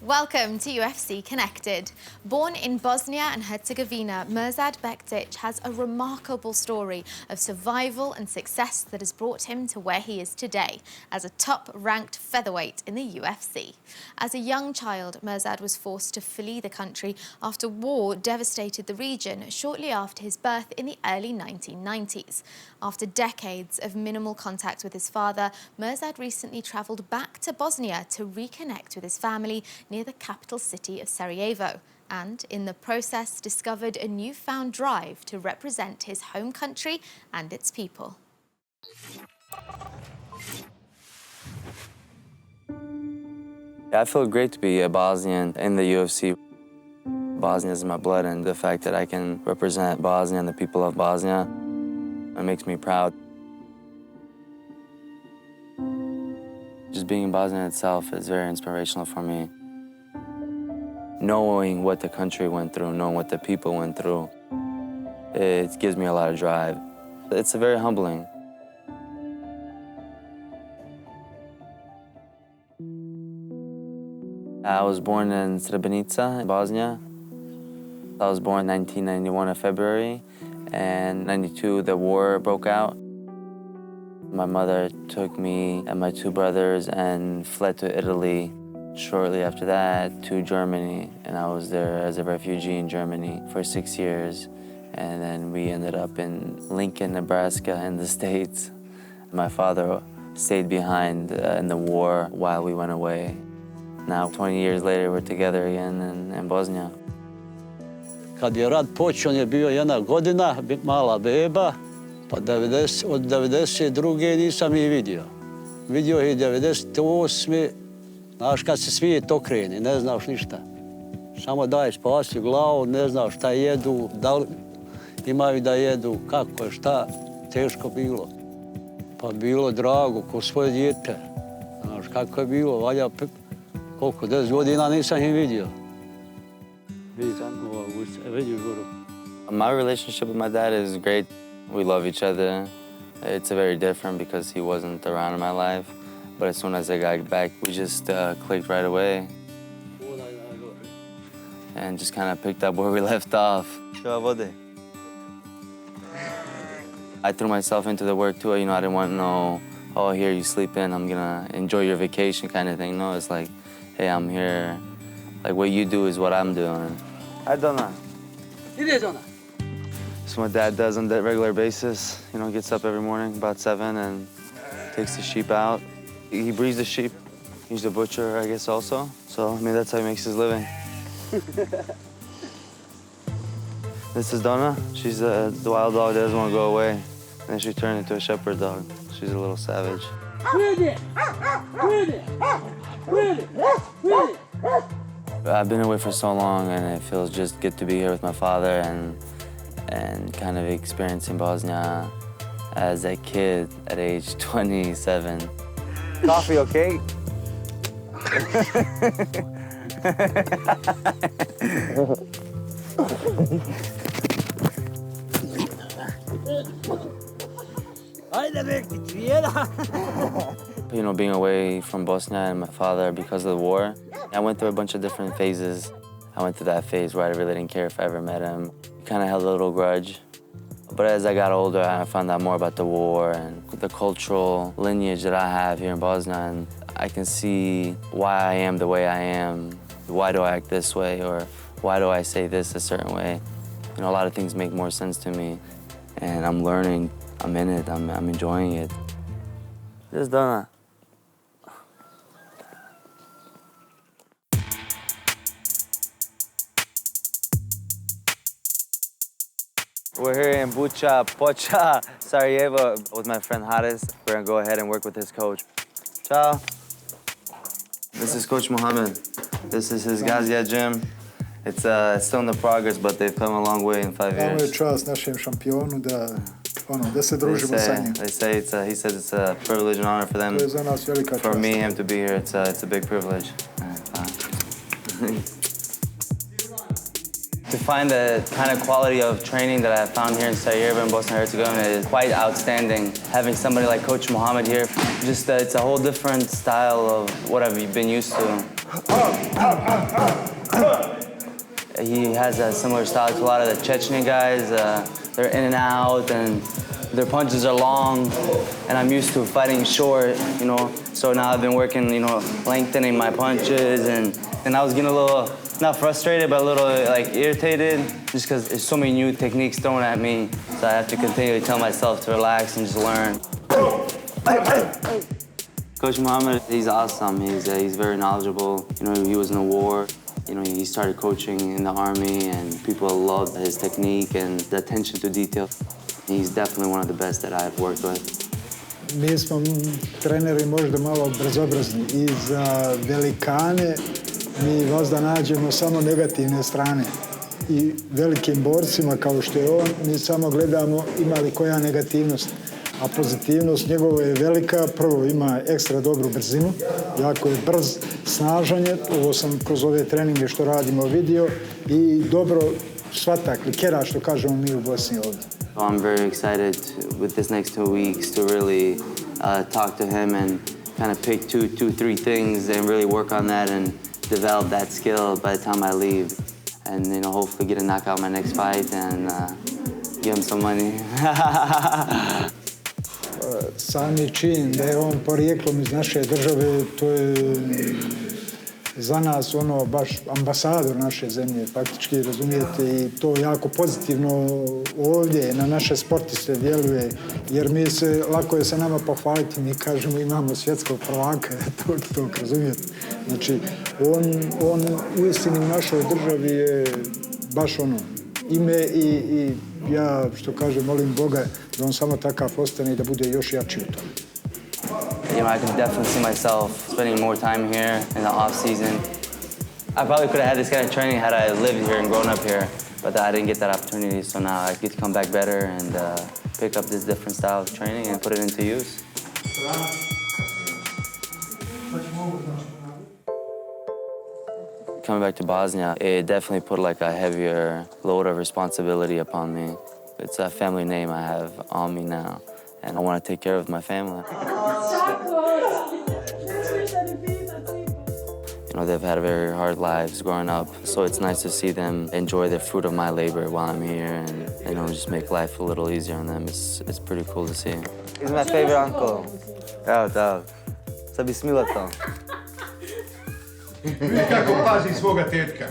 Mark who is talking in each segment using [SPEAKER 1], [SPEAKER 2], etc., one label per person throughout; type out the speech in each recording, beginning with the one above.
[SPEAKER 1] Welcome to UFC Connected. Born in Bosnia and Herzegovina, Mirsad Bektic has a remarkable story of survival and success that has brought him to where he is today, as a top-ranked featherweight in the UFC. As a young child, Mirsad was forced to flee the country after war devastated the region shortly after his birth in the early 1990s. After decades of minimal contact with his father, Mirsad recently travelled back to Bosnia to reconnect with his family near the capital city of Sarajevo, and in the process discovered a newfound drive to represent his home country and its people.
[SPEAKER 2] I feel great to be a Bosnian in the UFC. Bosnia is in my blood, and the fact that I can represent Bosnia and the people of Bosnia, it makes me proud. Just being in Bosnia itself is very inspirational for me. Knowing what the country went through, knowing what the people went through, it gives me a lot of drive. It's very humbling. I was born in Srebrenica, Bosnia. I was born in 1991 in February, and 92 the war broke out. My mother took me and my two brothers and fled to Italy. Shortly after that, to Germany, and I was there as a refugee in Germany for 6 years. And then we ended up in Lincoln, Nebraska in the States. My father stayed behind in the war while we went away. Now, 20 years later, we're together again in Bosnia.
[SPEAKER 3] Kad je rat počeo, on je bio 1 godina, mala beba, pa od 92. nisam ih vidio. Vidio ih 98. Znaš, kad se svijet okrene, ne znaš ništa. Samo daj spasi glavu, ne znaš šta jedu, da li imaju da jedu, kako je, šta, teško bilo. Pa bilo drago, ko svoje dijete. Znaš, kako je bilo, valja, koliko, 10 godina nisam ih vidio. Vidiš, Guru.
[SPEAKER 2] My relationship with my dad is great. We love each other. It's very different because he wasn't around in my life. But as soon as I got back, we just clicked right away. And just kind of picked up where we left off. I threw myself into the work too. You know, I didn't want no, oh, here you sleep in, I'm gonna enjoy your vacation kind of thing. No, it's like, hey, I'm here. Like what you do is what I'm doing. I don't know. So my dad does on a regular basis. You know, gets up every morning about 7 and takes the sheep out. He breeds the sheep. He's the butcher, I guess, also. So, I mean, that's how he makes his living. This is Donna. She's the wild dog that doesn't want to go away. And then she turned into a shepherd dog. She's a little savage. I've been away for so long, and it feels just good to be here with my father and kind of experiencing Bosnia as a kid at age 27. Coffee, okay? You know, being away from Bosnia and my father because of the war, I went through a bunch of different phases. I went through that phase where I really didn't care if I ever met him. Kind of held a little grudge. But as I got older, I found out more about the war and the cultural lineage that I have here in Bosnia, and I can see why I am the way I am. Why do I act this way, or why do I say this a certain way? You know, a lot of things make more sense to me, and I'm learning. I'm in it. I'm enjoying it. Just done. We're here in Bucha, Pocha, Sarajevo with my friend Haris. We're gonna go ahead and work with his coach. Ciao. This is Coach Mohammed. This is his Gazia gym. It's still in the progress, but they've come a long way in 5 years.
[SPEAKER 4] Ovo je čast našem šampionu da se družimo sa njim.
[SPEAKER 2] They say he says it's a privilege and honor for them.
[SPEAKER 4] To je za nas velika čast.
[SPEAKER 2] For me, him to be here, it's a big privilege. To find the kind of quality of training that I found here in Sarajevo and Bosnia and Herzegovina is quite outstanding. Having somebody like Coach Mohammed here, just it's a whole different style of what I've been used to. He has a similar style to a lot of the Chechen guys. They're in and out, and their punches are long, and I'm used to fighting short, you know. So now I've been working, you know, lengthening my punches, and I was getting a little, not frustrated, but a little like irritated, just because there's so many new techniques thrown at me. So I have to continually tell myself to relax and just learn. Coach Mohammed, he's awesome. He's very knowledgeable. You know, he was in the war. You know, he started coaching in the army, and people loved his technique and the attention to detail. He's definitely one of the best that I've worked with.
[SPEAKER 4] Mi smo treneri možda malo brzobrazni i za velikane mi vazda nađemo samo negativne strane. I velikim borcima kao što je on, mi samo gledamo ima li koja negativnost. A pozitivnost njegova je velika. Prvo ima ekstra dobru brzinu, jako je brz, snažan je. Ovo sam kroz ove treninge što radimo vidio i dobro svata, klikera što kažemo mi u Bosni ovdje.
[SPEAKER 2] I'm very excited with this next 2 weeks to really talk to him and kind of pick two, three things and really work on that and develop that skill by the time I leave. And, you know, hopefully get a knockout my next fight and give him some money.
[SPEAKER 4] Sami čin da je on porijeklom iz naše države, to je za nas ono baš ambasador naše zemlje, faktički, razumijete, i to jako pozitivno ovdje na naše sportiste djeluje, jer mi se, lako je se nama pohvaliti, mi kažemo imamo svjetskog prvaka, to, razumijete. Znači, on uistinu u našoj državi je baš ono, ime i ja, što kažem, molim Boga da on samo takav ostane i da bude još jači u tome.
[SPEAKER 2] You know, I can definitely see myself spending more time here in the off season. I probably could have had this kind of training had I lived here and grown up here, but I didn't get that opportunity, so now I get to come back better and pick up this different style of training and put it into use. Coming back to Bosnia, it definitely put like a heavier load of responsibility upon me. It's a family name I have on me now, and I want to take care of my family. You know, they've had very hard lives growing up, so it's nice to see them enjoy the fruit of my labor while I'm here and, you know, just make life a little easier on them. It's pretty cool to see. He's my favorite uncle. Evo. Sad bi smila to.
[SPEAKER 5] Vidi kako pazi svoga tetka.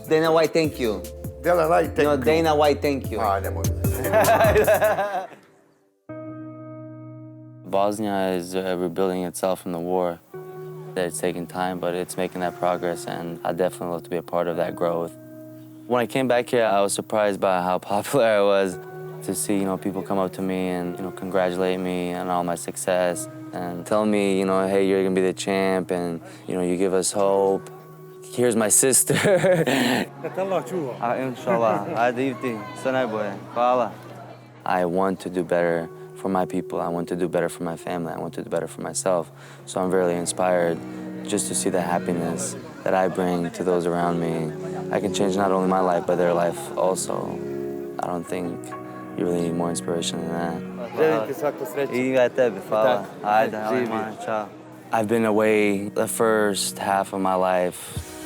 [SPEAKER 2] Dana White, thank you.
[SPEAKER 5] Dana White, thank you.
[SPEAKER 2] No, Dana White, thank you.
[SPEAKER 5] Nemoj.
[SPEAKER 2] Bosnia is rebuilding itself from the war. It's taking time, but it's making that progress, and I definitely love to be a part of that growth. When I came back here, I was surprised by how popular I was. To see, you know, people come up to me and, you know, congratulate me on all my success and tell me, you know, hey, you're gonna be the champ, and, you know, you give us hope. Here's my sister. Inshallah. I want to do better for my people. I want to do better for my family. I want to do better for myself. So I'm really inspired just to see the happiness that I bring to those around me. I can change not only my life, but their life also. I don't think you really need more inspiration than that. I've been away the first half of my life,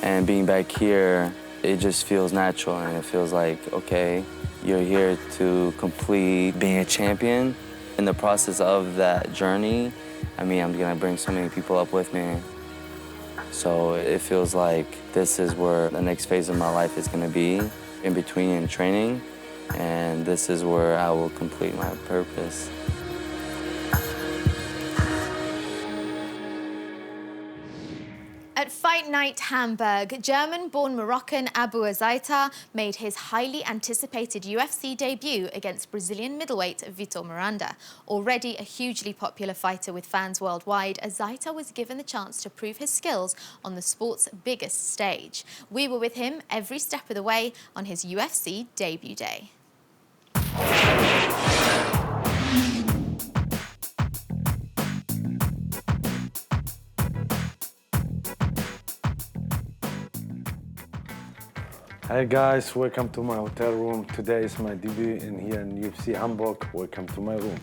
[SPEAKER 2] and being back here, it just feels natural, and it feels like, okay, you're here to complete being a champion. In the process of that journey, I mean, I'm gonna bring so many people up with me. So it feels like this is where the next phase of my life is gonna be, in between in training, and this is where I will complete my purpose.
[SPEAKER 1] At Fight Night Hamburg, German-born Moroccan Abu Azaitar made his highly anticipated UFC debut against Brazilian middleweight Vitor Miranda. Already a hugely popular fighter with fans worldwide, Azaitar was given the chance to prove his skills on the sport's biggest stage. We were with him every step of the way on his UFC debut day.
[SPEAKER 6] Hey guys, welcome to my hotel room. Today is my debut here in UFC Hamburg. Welcome to my room.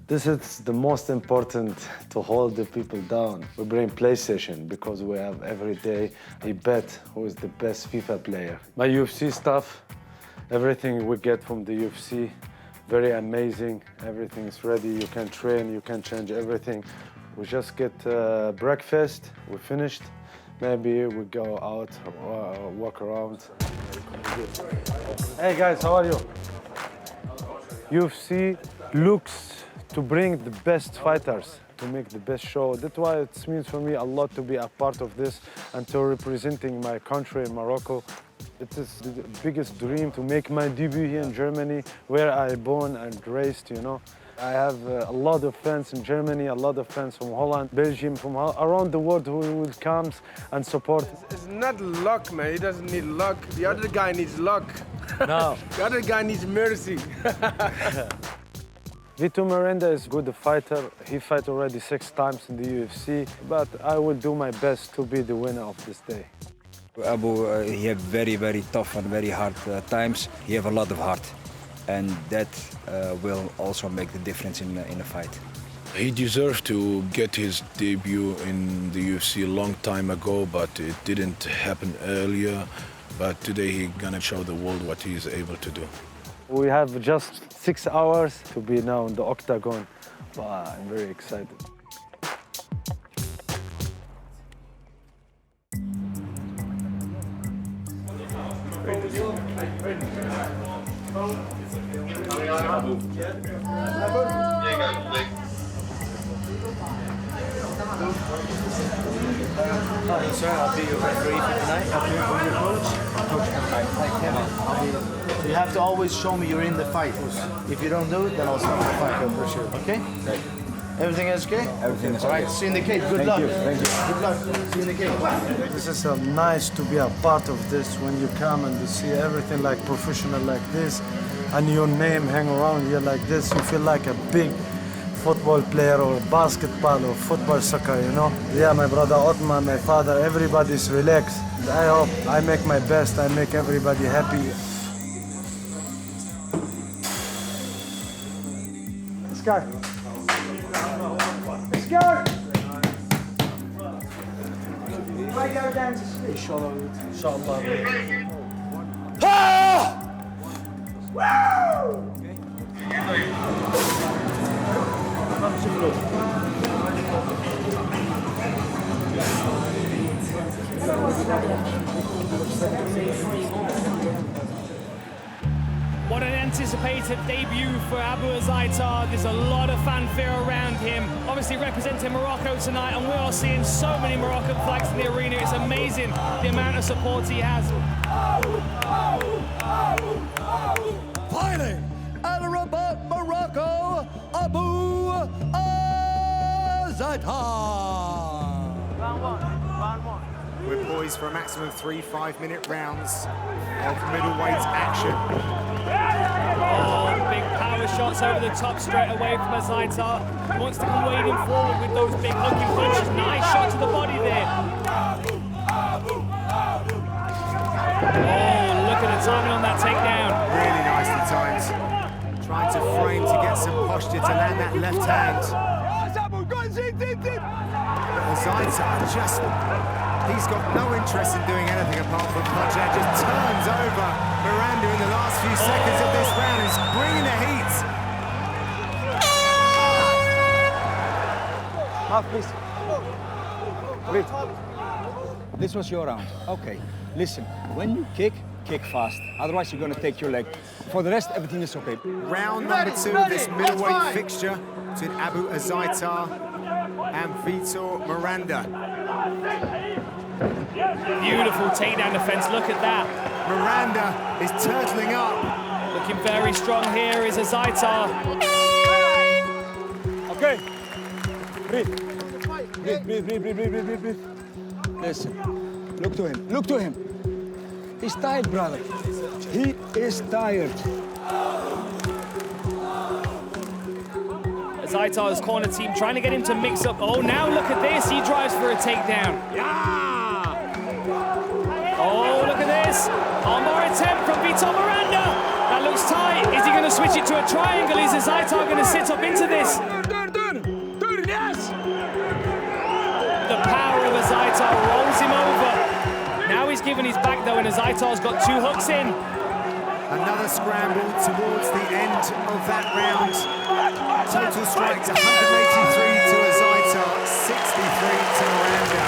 [SPEAKER 6] This is the most important to hold the people down. We bring PlayStation because we have every day a bet who is the best FIFA player. My UFC stuff, everything we get from the UFC, very amazing. Everything is ready. You can train, you can change everything. We just get breakfast, we finished. Maybe we go out, walk around. Hey guys, how are you? UFC looks to bring the best fighters, to make the best show. That's why it means for me a lot to be a part of this and to representing my country, Morocco. It is the biggest dream to make my debut here in Germany, where I born and raised, you know. I have a lot of fans in Germany, a lot of fans from Holland, Belgium, from around the world who will come and support.
[SPEAKER 5] It's not luck, man. He doesn't need luck. The other guy needs luck.
[SPEAKER 6] No.
[SPEAKER 5] The other guy needs mercy.
[SPEAKER 2] Vitor Miranda is a good fighter. He fought already 6 times in the UFC, but I will do my best to be the winner of this day.
[SPEAKER 7] Abu, he have very, very tough and very hard times. He have a lot of heart, and that will also make the difference in a fight.
[SPEAKER 8] He deserved to get his debut in the UFC a long time ago, but it didn't happen earlier. But today he's gonna show the world what he is able to do.
[SPEAKER 2] We have just 6 hours to be now in the octagon. Wow, I'm very excited.
[SPEAKER 9] Hi, sir. I'll be your referee for tonight. I'll be your coach. So you have to always show me you're in the fight. If you don't do it, then I'll stop the fight. For sure. Okay? Everything is okay?
[SPEAKER 7] Everything is
[SPEAKER 9] all right. See you in the cage. Good luck.
[SPEAKER 7] Thank you.
[SPEAKER 9] Good luck. See you in the cage.
[SPEAKER 6] This is nice to be a part of this when you come and you see everything like professional like this and your name hang around here like this. You feel like a big football player or basketball or football soccer, you know? Yeah, my brother Otman, my father, everybody's relaxed. I hope I make my best, I make everybody happy. Let's go. Let's go! If I go down to sleep, inshallah. Woo!
[SPEAKER 10] What an anticipated debut for Abu Azaitar. There's a lot of fanfare around him. Obviously representing Morocco tonight, and we are seeing so many Moroccan flags in the arena. It's amazing the amount of support he has.
[SPEAKER 11] Fighting out of Rabat, Morocco, Abu Azaitar.
[SPEAKER 10] Round one.
[SPEAKER 12] We're poised for a maximum of 3 5-minute rounds of middleweight action.
[SPEAKER 10] Oh, big power shots over the top straight away from Azaitar. He wants to come wading forward with those big looking punches. Nice shot to the body there. Oh, look at the timing on that takedown.
[SPEAKER 12] Really nicely timed. Trying to frame to get some posture to land that left hand. Azaitar just, he's got no interest in doing anything apart from punch, and just turns over Miranda in the last few seconds of this round. He's bringing the heat.
[SPEAKER 7] Half, please. Wait. This was your round. Okay. Listen, when you kick fast. Otherwise, you're going to take your leg. For the rest, everything is okay.
[SPEAKER 12] Round number 2 of this middleweight fixture between Abu Azaitar and Vitor Miranda.
[SPEAKER 10] Beautiful takedown defense. Look at that.
[SPEAKER 12] Miranda is turtling up.
[SPEAKER 10] Looking very strong here is Azaitar.
[SPEAKER 7] Okay. Breathe. Listen. Look to him. Look to him. He's tired, brother. He is tired.
[SPEAKER 10] Azaitar's corner team trying to get him to mix up. Oh, now look at this. He drives for a takedown. Oh, look at this. Armbar attempt from Vitor Miranda. That looks tight. Is he going to switch it to a triangle? Is Azaitar going to sit up into this? The power of Azaitar rolls him over. Now he's given his back though, and Azaitar's got 2 hooks in.
[SPEAKER 12] Another scramble towards the end of that round. Total strikes 183 to Azaitar, 63 to Miranda.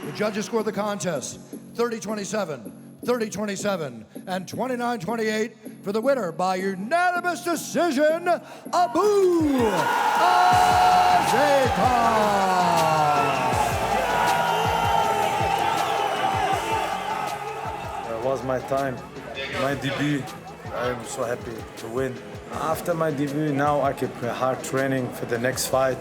[SPEAKER 11] The judges scored the contest 30-27, 30-27, and 29-28 for the winner by unanimous decision, Abu Azaitar.
[SPEAKER 6] It was my time, my debut. I'm so happy to win. After my debut, now I keep hard training for the next fight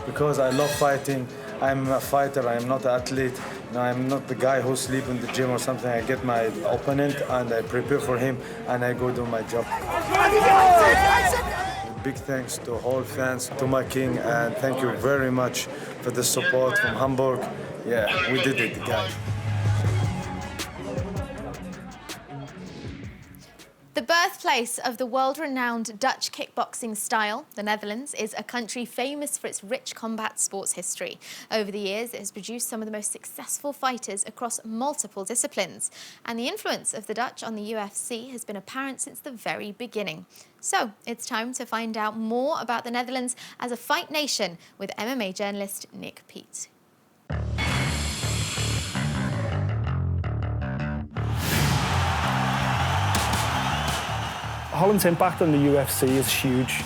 [SPEAKER 6] because I love fighting. I'm a fighter, I am not an athlete. I'm not the guy who sleeps in the gym or something. I get my opponent and I prepare for him and I go do my job. Big thanks to all fans, to my king, and thank you very much for the support from Hamburg. Yeah, we did it, guys.
[SPEAKER 1] The birthplace of the world-renowned Dutch kickboxing style, the Netherlands, is a country famous for its rich combat sports history. Over the years, it has produced some of the most successful fighters across multiple disciplines. And the influence of the Dutch on the UFC has been apparent since the very beginning. So, it's time to find out more about the Netherlands as a fight nation with MMA journalist Nick Peet.
[SPEAKER 13] Holland's impact on the UFC is huge.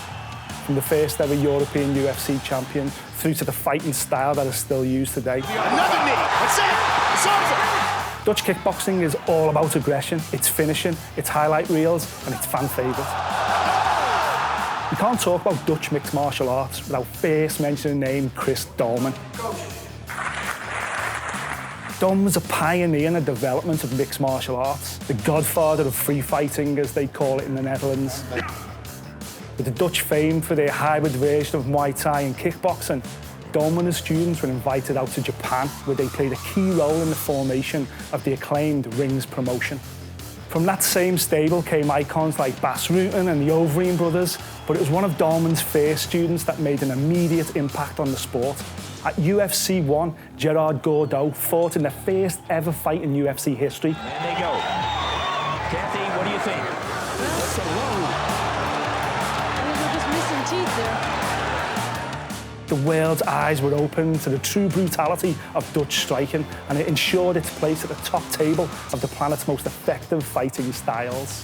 [SPEAKER 13] From the first ever European UFC champion through to the fighting style that is still used today.
[SPEAKER 11] Another knee, that's it, it's over.
[SPEAKER 13] Dutch kickboxing is all about aggression, it's finishing, it's highlight reels, and it's fan favourite. You can't talk about Dutch mixed martial arts without first mentioning the name Chris Dolman. Dolman was a pioneer in the development of mixed martial arts, the godfather of free fighting, as they call it in the Netherlands. With the Dutch famed for their hybrid version of Muay Thai and kickboxing, Dolman and his students were invited out to Japan, where they played a key role in the formation of the acclaimed Rings promotion. From that same stable came icons like Bas Rutten and the Overeem brothers, but it was one of Dolman's first students that made an immediate impact on the sport. At UFC 1, Gerard Gordeau fought in the first ever fight in UFC history.
[SPEAKER 14] And they go. Kathy, what do you think? That's a low.
[SPEAKER 15] I think we're just missing teeth there.
[SPEAKER 13] The world's eyes were open to the true brutality of Dutch striking, and it ensured its place at the top table of the planet's most effective fighting styles.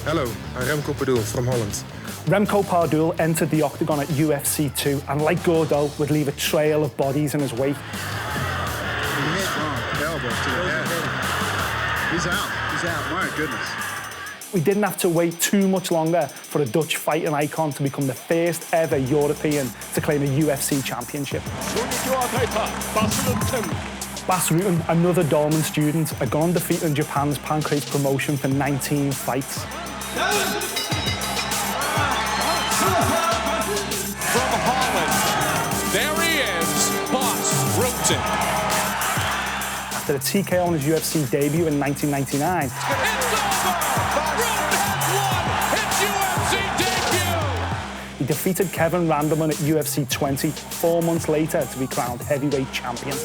[SPEAKER 16] Hello, I'm Remco Padul from Holland.
[SPEAKER 13] Remco Pardoel entered the octagon at UFC 2 and, like Gordeau, would leave a trail of bodies in his wake.
[SPEAKER 16] Elbow to the head. He's out. He's out. My goodness.
[SPEAKER 13] We didn't have to wait too much longer for a Dutch fighting icon to become the first ever European to claim a UFC championship. Bas Rutten, another Dolman student, had gone undefeated in Japan's Pancrase promotion for 19 fights.
[SPEAKER 17] From Holland, there he is, Bas Rutten.
[SPEAKER 13] After the TKO on his UFC debut in 1999,
[SPEAKER 17] It's over! Rutten has won his UFC debut!
[SPEAKER 13] he defeated Kevin Randleman at UFC 20 4 months later to be crowned heavyweight champion.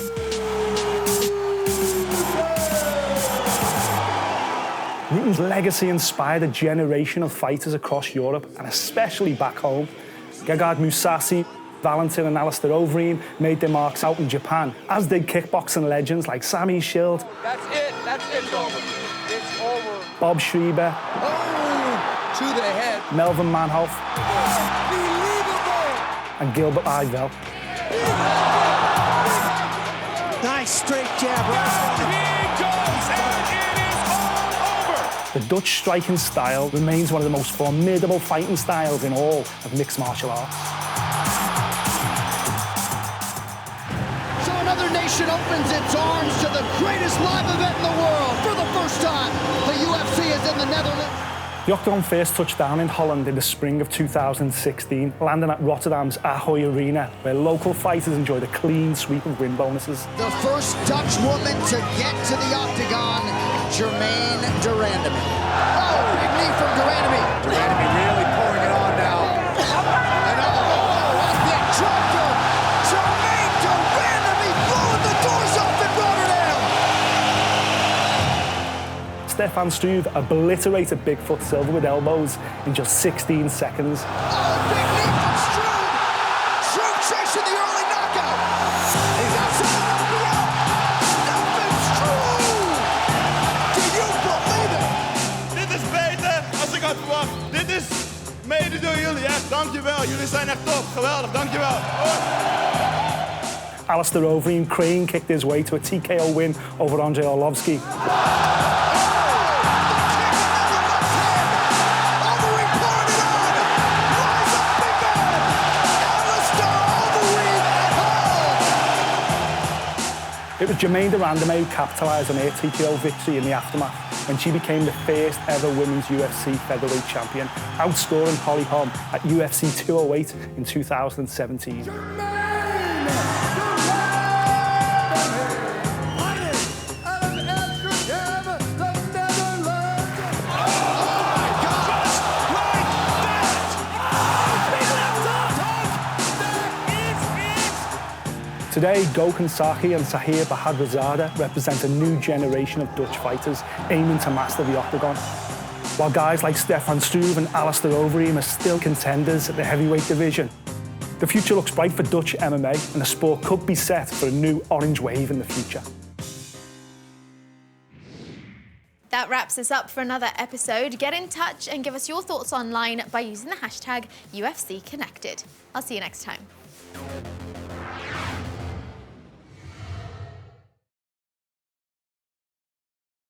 [SPEAKER 13] Rutten's legacy inspired a generation of fighters across Europe, and especially back home. Gegard Mousasi, Valentin and Alistair Overeem made their marks out in Japan, as did kickboxing legends like Sammy Schild.
[SPEAKER 14] That's it, it's over. It's over.
[SPEAKER 13] Bob Schreiber.
[SPEAKER 14] Oh, to the head.
[SPEAKER 13] Melvin Manhoef. And Gilbert Eidel.
[SPEAKER 14] Nice straight jab.
[SPEAKER 13] The Dutch striking style remains one of the most formidable fighting styles in all of mixed martial arts.
[SPEAKER 11] So another nation opens its arms to the greatest live event in the world. For the first time, the UFC is in the Netherlands.
[SPEAKER 13] The Octagon first touched down in Holland in the spring of 2016, landing at Rotterdam's Ahoy Arena, where local fighters enjoyed a clean sweep of win bonuses.
[SPEAKER 11] The first Dutch woman to get to the Octagon, Germaine de Randamie. Oh, big knee from de Randamie.
[SPEAKER 12] De Randamie really pouring it on now.
[SPEAKER 11] Right there, dropped her. Germaine de Randamie blowing the doors off in Rotterdam.
[SPEAKER 13] Stefan Struve obliterated Bigfoot Silva with elbows in just 16 seconds.
[SPEAKER 11] Oh, big knee from Struve. Struve chasing the early knockout. He's outside of the rope. Stefan Struve. Do you believe it?
[SPEAKER 17] Dit is beter als ik had verwacht. Dit is mede door jullie, echt. Dankjewel. Jullie zijn echt top. Geweldig. Dankjewel.
[SPEAKER 13] Alistair Overeem crane kicked his way to a TKO win over Andrei Arlovski. It was Germaine de Randamie who capitalised on her TKO victory in the aftermath when she became the first ever women's UFC featherweight champion, outscoring Holly Holm at UFC 208 in 2017. Today, Gokhan Saki and Sahir Bahadrazada represent a new generation of Dutch fighters aiming to master the Octagon. While guys like Stefan Struve and Alistair Overeem are still contenders at the heavyweight division, the future looks bright for Dutch MMA, and the sport could be set for a new orange wave in the future.
[SPEAKER 1] That wraps us up for another episode. Get in touch and give us your thoughts online by using the hashtag UFC Connected. I'll see you next time.